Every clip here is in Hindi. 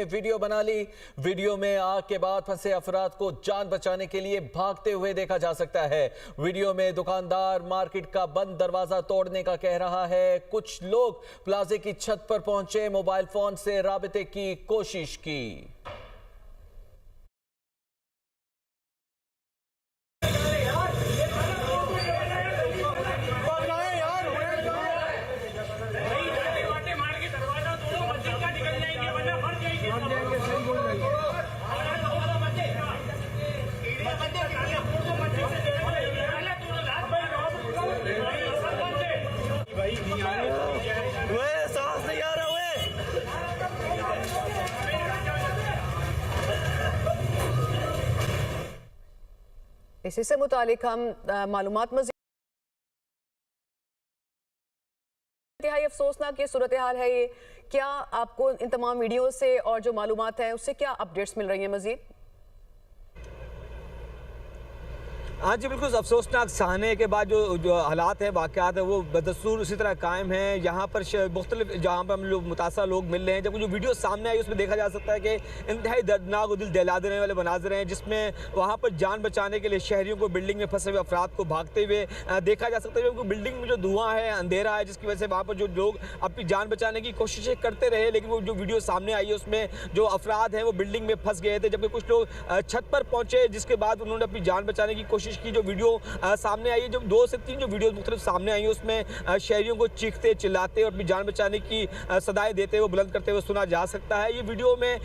वीडियो बना ली। वीडियो में आग के बाद फंसे अफराद को जान बचाने के लिए भागते हुए देखा जा सकता है। वीडियो में दुकानदार मार्केट का बंद दरवाजा तोड़ने का कह रहा है। कुछ लोग प्लाजे की छत पर पहुंचे, मोबाइल फोन से राबते की कोशिश की। इसी से मुतालिक हम मालूमात मज़ीद। इंतहाई अफसोसनाक ये सूरत हाल है। ये क्या आपको इन तमाम वीडियो से और जो मालूमात है उससे क्या अपडेट्स मिल रही हैं मज़ीद? हाँ जी, बिल्कुल अफसोसनाक सहने के बाद जो हालात हैं, वाक़यात है, वो बदस्तूर उसी तरह कायम हैं। यहाँ पर मुख्तलिफ जहाँ पर हम लोग मुतासर लोग मिल रहे हैं, जब जो वीडियो सामने आई उसमें देखा जा सकता है कि इंतहाई दर्दनाक और दिल दहला देने वाले मनाज़र हैं, जिसमें वहाँ पर जान बचाने के लिए शहरियों को बिल्डिंग में फंसे हुए अफराद को भागते हुए देखा जा सकता है। क्योंकि बिल्डिंग में जो धुआँ है, अंधेरा है, जिसकी वजह से वहाँ पर जो लोग अपनी जान बचाने की कोशिशें करते रहे, लेकिन वो जो वीडियो सामने आई है उसमें जो अफराद हैं वो बिल्डिंग में फंस गए थे। जबकि कुछ लोग छत पर पहुँचे, जिसके बाद उन्होंने अपनी जान बचाने की कोशिश की। जो वीडियो सामने आई है, जब 2 से 3 जो वीडियो मुख्तलिफ सामने आई है, उसमें शहरियों को चीखते चिल्लाते और अपनी जान बचाने की सदाएं देते हुए, बुलंद करते हुए सुना जा सकता है। ये वीडियो में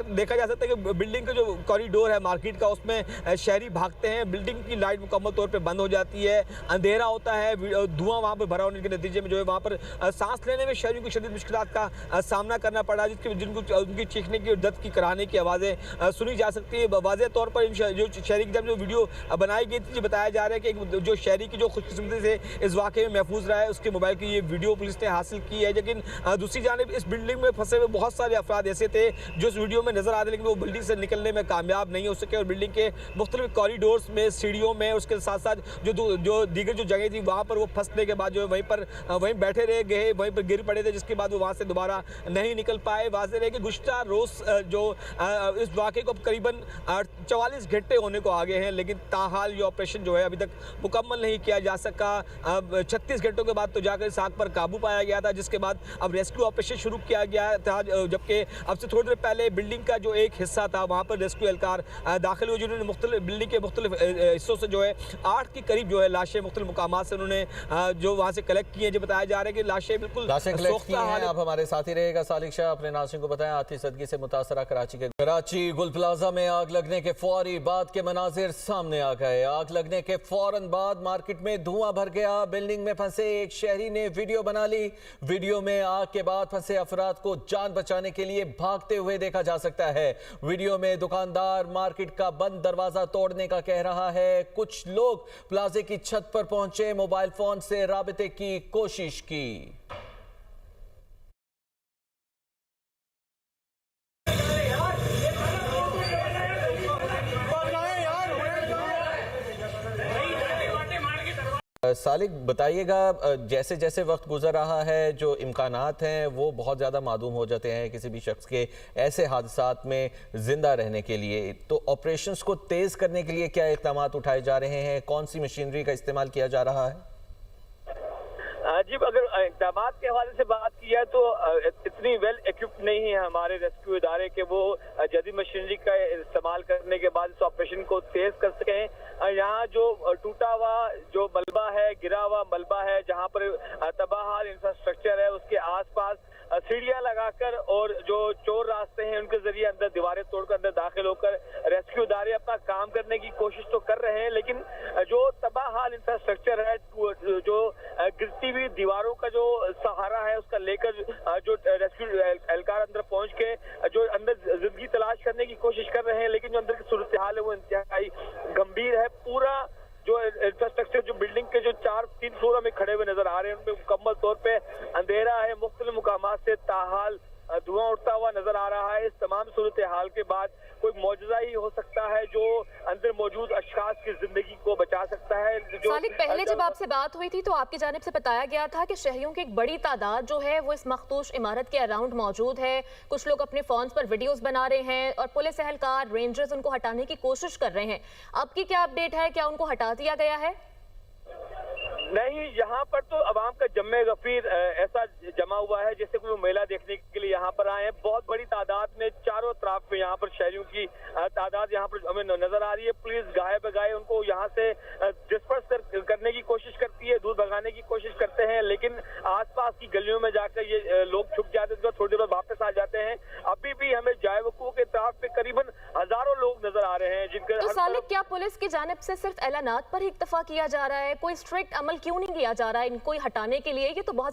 देखा जा सकता है कि बिल्डिंग का जो कॉरिडोर है मार्केट का, उसमें शहरी भागते हैं। बिल्डिंग की लाइट मुकम्मल तौर पर बंद हो जाती है, अंधेरा होता है, धुआं वहाँ पर भरा होने के नतीजे में जो है वहाँ पर सांस लेने में शहरियों को शदीद मुश्किलात का सामना करना पड़ा, जिनको उनकी चीखने की और दर्द की कराने की आवाज़ें सुनी जा सकती है। वाज़ेह तौर पर जो शहरी की जब जो वीडियो बनाई गई थी, बताया जा रहा है कि जो शहरी की जो खुशकिस्मती से इस वाक़े में महफूज रहा है, उसके मोबाइल की ये वीडियो पुलिस ने हासिल की है। लेकिन दूसरी जानिब इस बिल्डिंग में फंसे हुए बहुत सारे अफराद ऐसे थे जो इस वीडियो में नजर आ रहे, लेकिन वो बिल्डिंग से निकलने में कामयाब नहीं हो सके और बिल्डिंग के मुख्तलिफ कॉरिडोर्स में, सीढ़ियों में, उसके साथ साथ जो दीगर जो जगह थी वहाँ पर वो फंसने के बाद जो है वहीं बैठे रह गए, वहीं पर गिर पड़े थे, जिसके बाद वो वहाँ से दोबारा नहीं निकल पाए। वाज़ेह रहे कि गुज़श्ता रोज़ जो इस वाक़े को करीबन 44 घंटे होने को आ गए हैं, लेकिन ताहाल ये ऑपरेशन जो है अभी तक मुकम्मल नहीं किया जा सका। अब 36 घंटों के बाद तो जाकर इस आग पर काबू पाया गया था, जिसके बाद अब रेस्क्यू ऑपरेशन शुरू किया गया था। जबकि अब से थोड़ी देर पहले बिल्डिंग का जो एक हिस्सा था वहाँ पर रेस्क्यू एहलकार दाखिल हुए, जिन्होंने मुख्तलिफ बिल्डिंग के मुख्तलिफ हिस्सों से जो है 8 के करीब जो है लाशें मुख्तलिफ मुकामात से उन्होंने जो वहाँ से कलेक्ट की हैं। जो बताया जा रहा है कि लाशें बिल्कुल आप हमारे साथ ही रहेगा। सालिक शाह अपने नाज़रीन को बताएं, आतिश ज़दगी से मुतासरा कराची गुल प्लाजा में आग लगने के फौरी बाद के मनाजिर सामने आ गए। आग लगने के फौरन बाद मार्केट में धुआं भर गया। बिल्डिंग में फंसे एक शहरी ने वीडियो बना ली। वीडियो में आग के बाद फंसे अफराद को जान बचाने के लिए भागते हुए देखा जा सकता है। वीडियो में दुकानदार मार्केट का बंद दरवाजा तोड़ने का कह रहा है। कुछ लोग प्लाजे की छत पर पहुंचे, मोबाइल फोन से राबते की कोशिश की। सालिक बताइएगा, जैसे जैसे वक्त गुजर रहा है जो इम्कानात हैं वो बहुत ज़्यादा मादूम हो जाते हैं किसी भी शख्स के ऐसे हादसात में ज़िंदा रहने के लिए, तो ऑपरेशंस को तेज़ करने के लिए क्या इक़दाम उठाए जा रहे हैं? कौन सी मशीनरी का इस्तेमाल किया जा रहा है? जी, अगर इक़दाम के हवाले से बात की है तो इतनी वेल इक्विप्ड नहीं है हमारे रेस्क्यू इदारे के वो जदीद मशीनरी का इस्तेमाल करने के बाद इस ऑपरेशन को तेज कर सकें। यहाँ जो टूटा हुआ जो मलबा है, गिरा हुआ मलबा है, जहाँ पर तबाहाल इंफ्रास्ट्रक्चर है, उसके आसपास सीढ़ियां लगाकर और जो चोर रास्ते हैं उनके जरिए अंदर दीवारें तोड़कर अंदर दाखिल होकर रेस्क्यू इदारे अपना काम करने की कोशिश तो कर रहे हैं, लेकिन जो तबाहाल इंफ्रास्ट्रक्चर है, जो गिरती हुई दीवारों का जो सहारा है उसका लेकर जो रेस्क्यू एहलकार अंदर पहुंच के जो अंदर जिंदगी तलाश करने की कोशिश कर रहे हैं, लेकिन जो अंदर की सूरत हाल है वो इंतहाई गंभीर है। पूरा जो इंफ्रास्ट्रक्चर जो बिल्डिंग के जो 3 फ्लोर में खड़े हुए नजर आ रहे हैं उनमें मुकम्मल तौर पे अंधेरा है। मुख्तलिफ मुकामात से ताहाल धुआं उठता हुआ नजर आ रहा है। इस तमाम सूरत हाल के बाद कोई मौजूदा ही हो सकता है जो अंदर मौजूद अशखास की जिंदगी को बचा सकता है। सालिक, पहले जब आपसे बात हुई थी तो आपकी जानिब से बताया गया था कि शहरियों की एक बड़ी तादाद जो है वो इस मखदूश इमारत के अराउंड मौजूद है। कुछ लोग अपने फोन पर वीडियोस बना रहे हैं और पुलिस एहलकार, रेंजर्स उनको हटाने की कोशिश कर रहे हैं। अब की क्या अपडेट है, क्या उनको हटा दिया गया है? नहीं, यहाँ पर तो अवाम का जम्मे गफीर ऐसा जमा हुआ है जैसे कोई मेला देखने के लिए यहाँ पर आए हैं। बहुत बड़ी तादाद में चारों तरफ में यहाँ पर शहरियों की तादाद यहाँ पर हमें नजर आ रही है। पुलिस गाहे बगाए उनको यहाँ से डिस्पर्स करने की कोशिश करती है, दूर भगाने की कोशिश करते हैं, लेकिन आसपास की गलियों में जाकर ये लोग छुप जाते हैं, थोड़ी देर बाद वापस आ जाते हैं। अभी भी हमें जाए वकूफ के तरफ पे करीबन हजारों लोग नजर आ रहे हैं जिनके तो सालिक, क्या पुलिस की जानिब से सिर्फ ऐलानात पर ही इक्तफा किया जा रहा है? कोई स्ट्रिक्ट अमल क्यों नहीं किया जा रहा है इनको हटाने के लिए? ये तो बहुत